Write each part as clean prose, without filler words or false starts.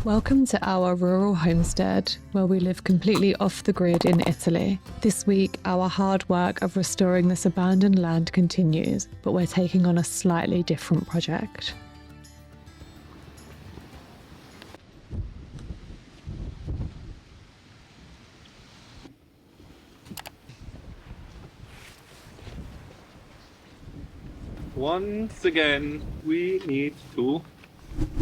Welcome to our rural homestead, where we live completely off the grid in Italy. This week, our hard work of restoring this abandoned land continues, but we're taking on a slightly different project. Once again, we need to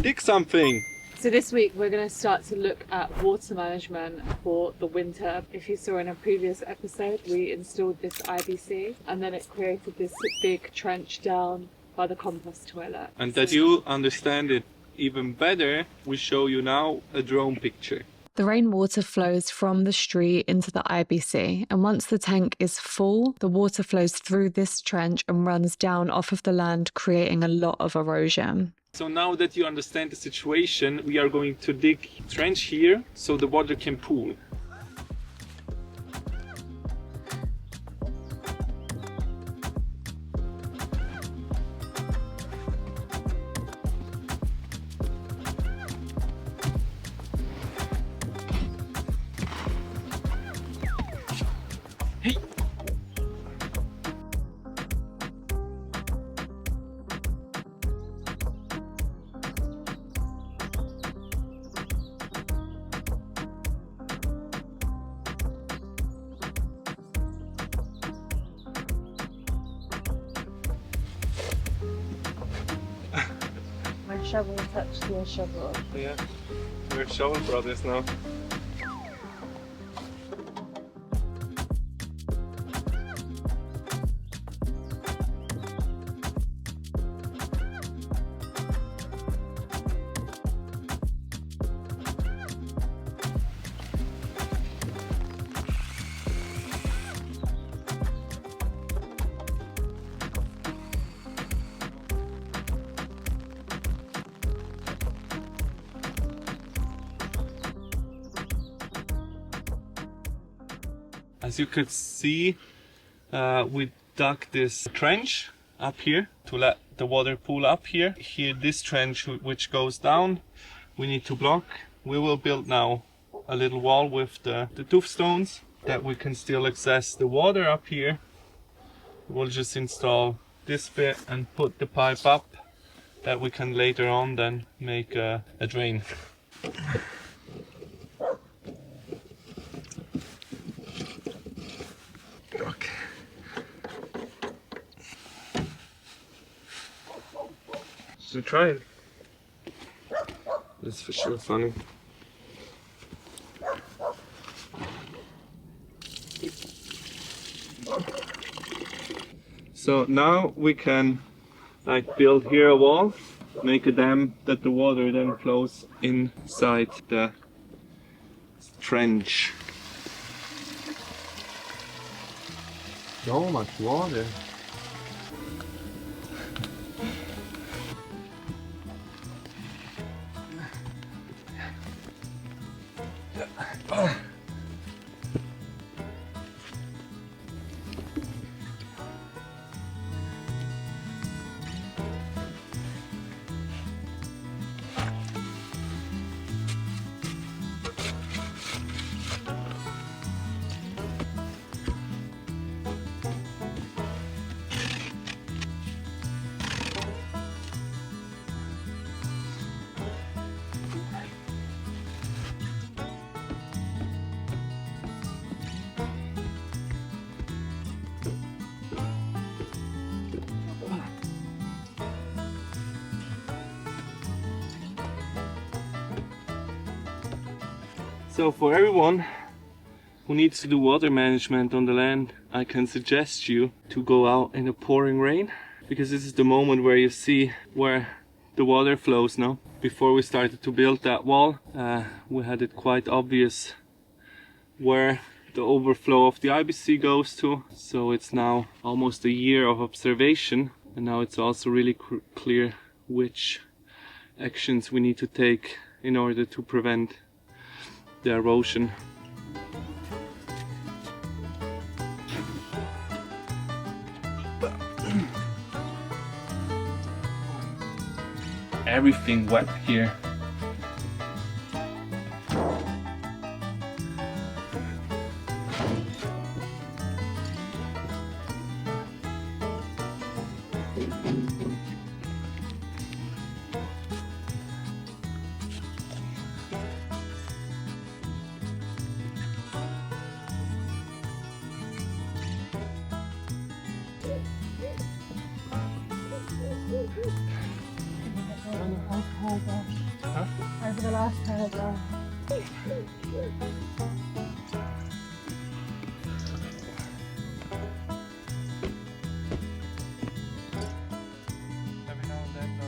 dig something. So this week we're going to start to look at water management for the winter. If you saw in a previous episode, we installed this IBC and then it created this big trench down by the compost toilet. And that you understand it even better, we show you now a drone picture. The rainwater flows from the street into the IBC, and once the tank is full, the water flows through this trench and runs down off of the land, creating a lot of erosion. So now that you understand the situation, we are going to dig a trench here so the water can pool. Hey! My shovel touched your shovel. Yeah, we're shovel brothers now. As you could see, we dug this trench up here to let the water pool up here. Here, this trench which goes down, we need to block. We will build now a little wall with the tuff stones that we can still access the water up here. We'll just install this bit and put the pipe up that we can later on then make a drain. Okay. So try it. That's for sure funny. So now we can build here a wall, make a dam that the water then flows inside the trench. So much water. So for everyone who needs to do water management on the land, I can suggest you to go out in the pouring rain, because this is the moment where you see where the water flows now. Before we started to build that wall, we had it quite obvious where the overflow of the IBC goes to. So it's now almost a year of observation, and now it's also really clear which actions we need to take in order to prevent the erosion. Everything wet here. Huh? Over the last paragraph. Every now and then,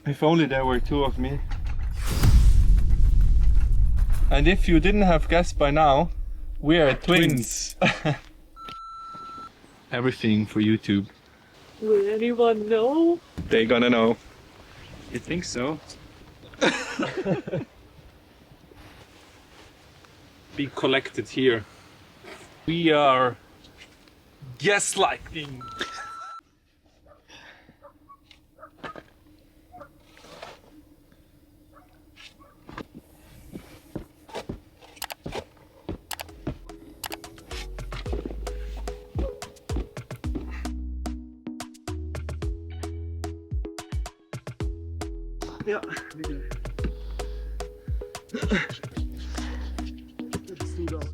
if only there were two of me. And if you didn't have guessed by now, we are twins. Everything for YouTube. Will anyone know? They gonna know. You think so? Be collected here. We are gaslighting. Ja, wieder. Let's do that.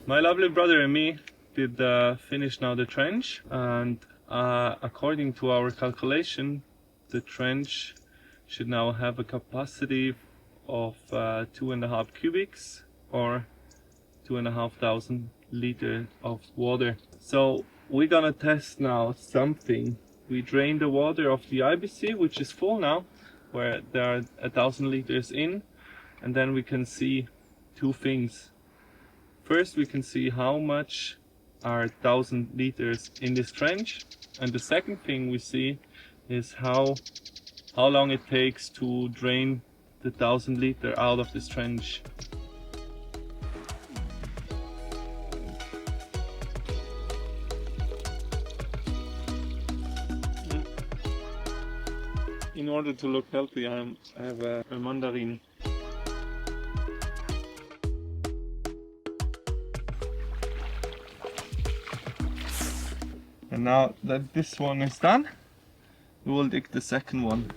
My lovely brother and me did finish now the trench, and according to our calculation, the trench should now have a capacity of 2.5 cubics or 2,500 liters of water. So we're gonna test now something. We drain the water of the IBC, which is full now, where there are 1,000 liters in, and then we can see two things. First, we can see how much are 1,000 liters in this trench, and the second thing we see is how long it takes to drain the 1,000 liter out of this trench. In order to look healthy, I have a mandarin. And now that this one is done, we will dig the second one.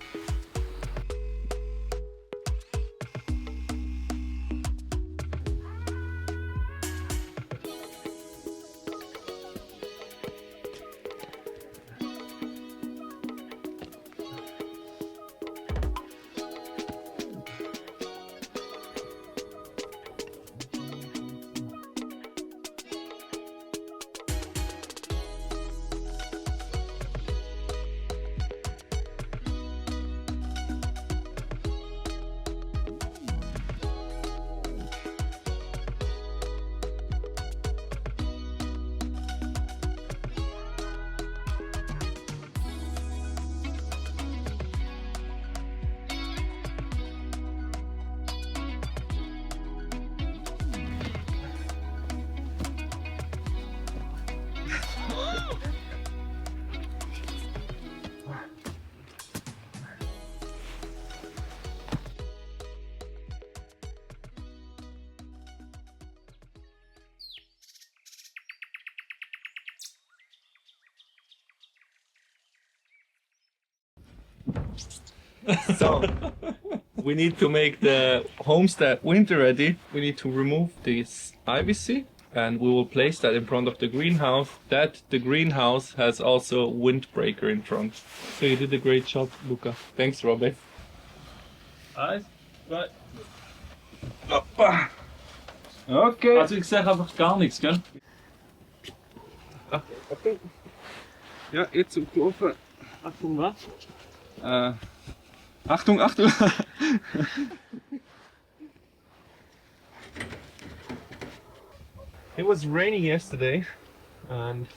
So we need to make the homestead winter ready. We need to remove this IBC and we will place that in front of the greenhouse. The greenhouse has also a windbreaker in front. So you did a great job, Luca. Thanks, Robert. Alles, right. Okay. Also ich sage einfach gar nichts, gell? Okay. Ja, jetzt zum Klopfen. Achtung, was? Achtung, Achtung! It was raining yesterday, and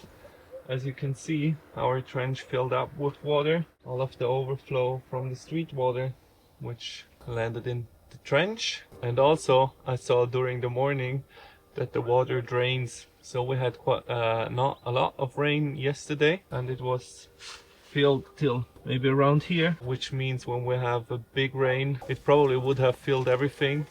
as you can see, our trench filled up with water. All of the overflow from the street water, which landed in the trench. And also, I saw during the morning that the water drains. So we had quite not a lot of rain yesterday, and it was filled till maybe around here, which means when we have a big rain, it probably would have filled everything.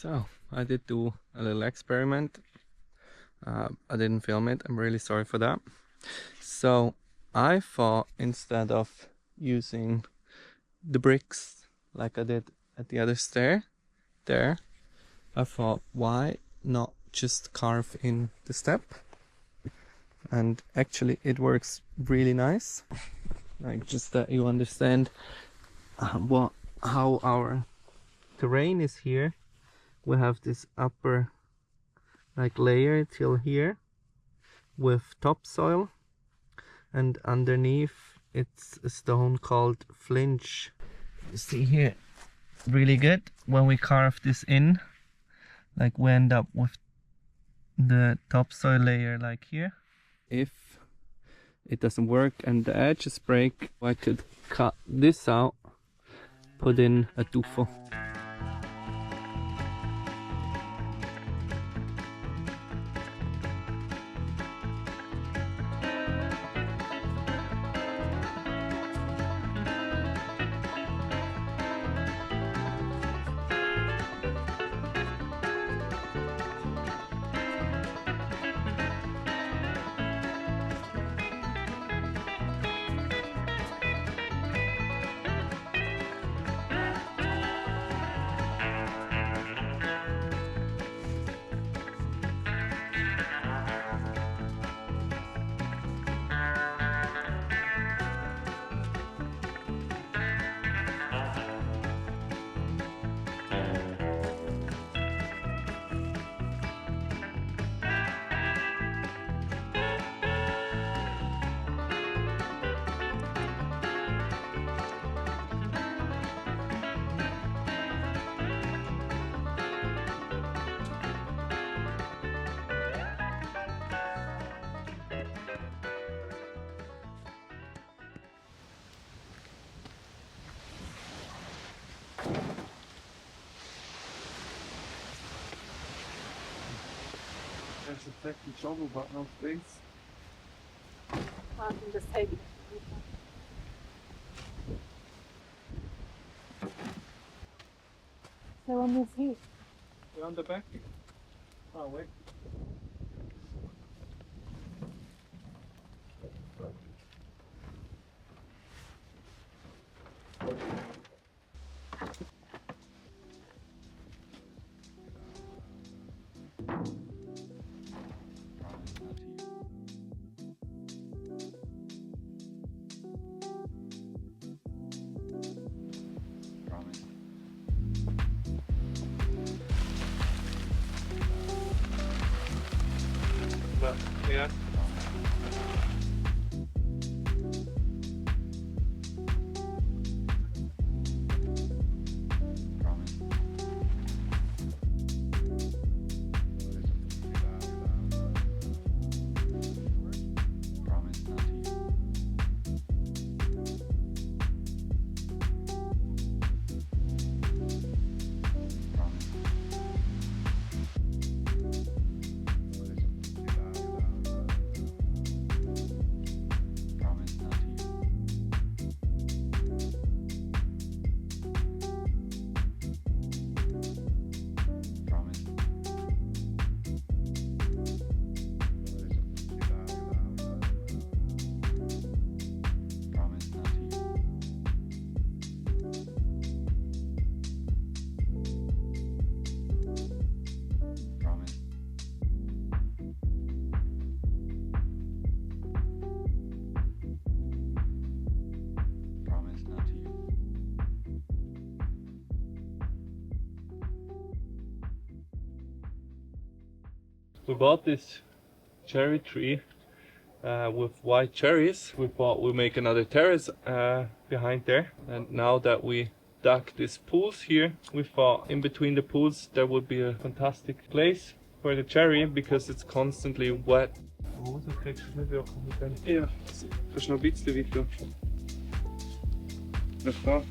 So I did do a little experiment. I didn't film it, I'm really sorry for that. So I thought instead of using the bricks like I did at the other stair there, I thought why not just carve in the step, and actually it works really nice. Like, just that you understand how our terrain is here. We have this upper like layer till here with topsoil, and underneath it's a stone called flinch. You see here, really good. When we carve this in, like, we end up with the topsoil layer like here. If it doesn't work and the edges break, I could cut this out, put in a tufo. There's a techie shovel but no space. I can just take it. So on this heat. We're on the back. Oh wait. But yeah. We bought this cherry tree with white cherries. We thought we'll make another terrace behind there. And now that we dug these pools here, we thought in between the pools there would be a fantastic place for the cherry because it's constantly wet. Oh, so kriegst du nicht auch mit dem. Ja, kannst noch ein bisschen weiter. Das da.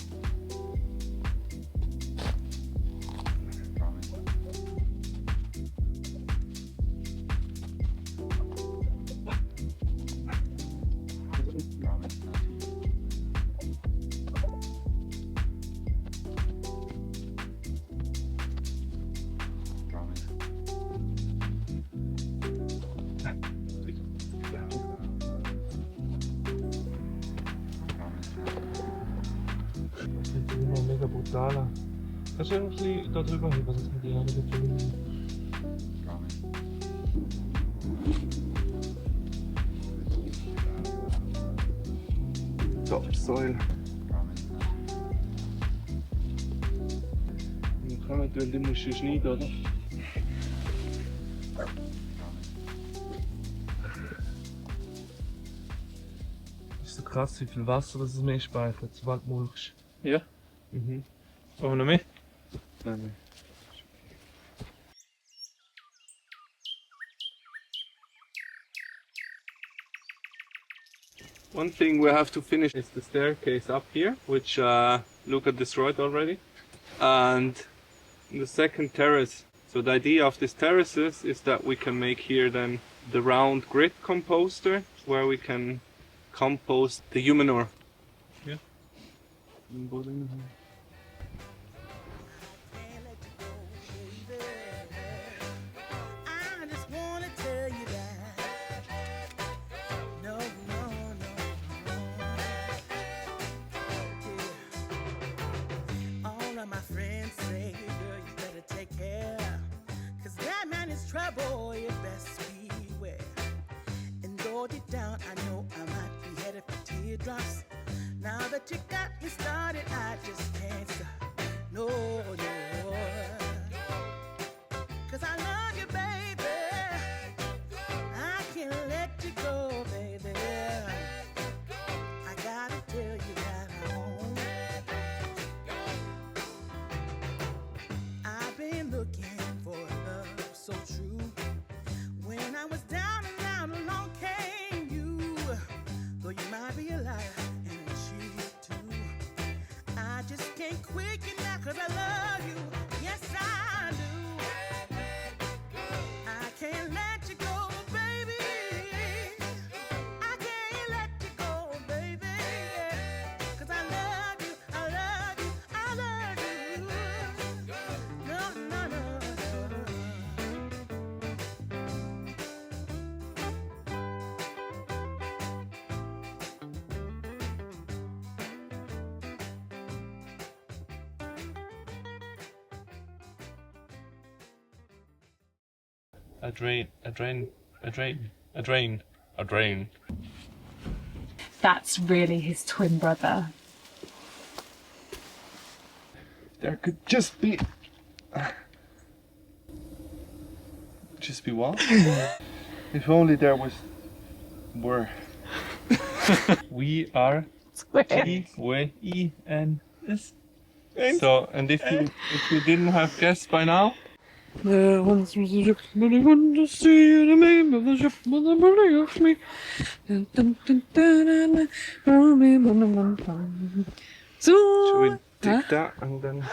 Mega brutaler. Kannst du ein bisschen da drüber hin, was ist mit dir mit der Tür? Topsoil. Man kann natürlich, die musst du schneiden, oder? Ist so krass, wie viel Wasser das es mehr speichert, sobald du mulchst. Ja. Mhm. Wollen wir noch mehr? Nein. One thing we have to finish is the staircase up here, which Luca destroyed already, and the second terrace. So the idea of these terraces is that we can make here then the round grid composter where we can compost the humanure. Yeah. Trouble, you best beware. And though deep down, I know I might be headed for teardrops. Now that you got me started, I just can't stop. No, no. 'Cause I love you, baby. I can't let you go, baby. I gotta tell you that I won't. I've been looking for love so true. When I was down and out, along came you. Though you might be a liar and a cheat too, I just can't quit you now 'cause I love you. Yes, I do. I can't let you go, baby. I can't let you go, baby. 'Cause I love you, I love you, I love you. No, no, no. A drain. That's really his twin brother. There could just be what? If only there were. We are T-W-E-N-S. So, and if you didn't have guessed by now, there once was a ship, but I wanted to see the name of the ship, but the body of me. Should we take that and then?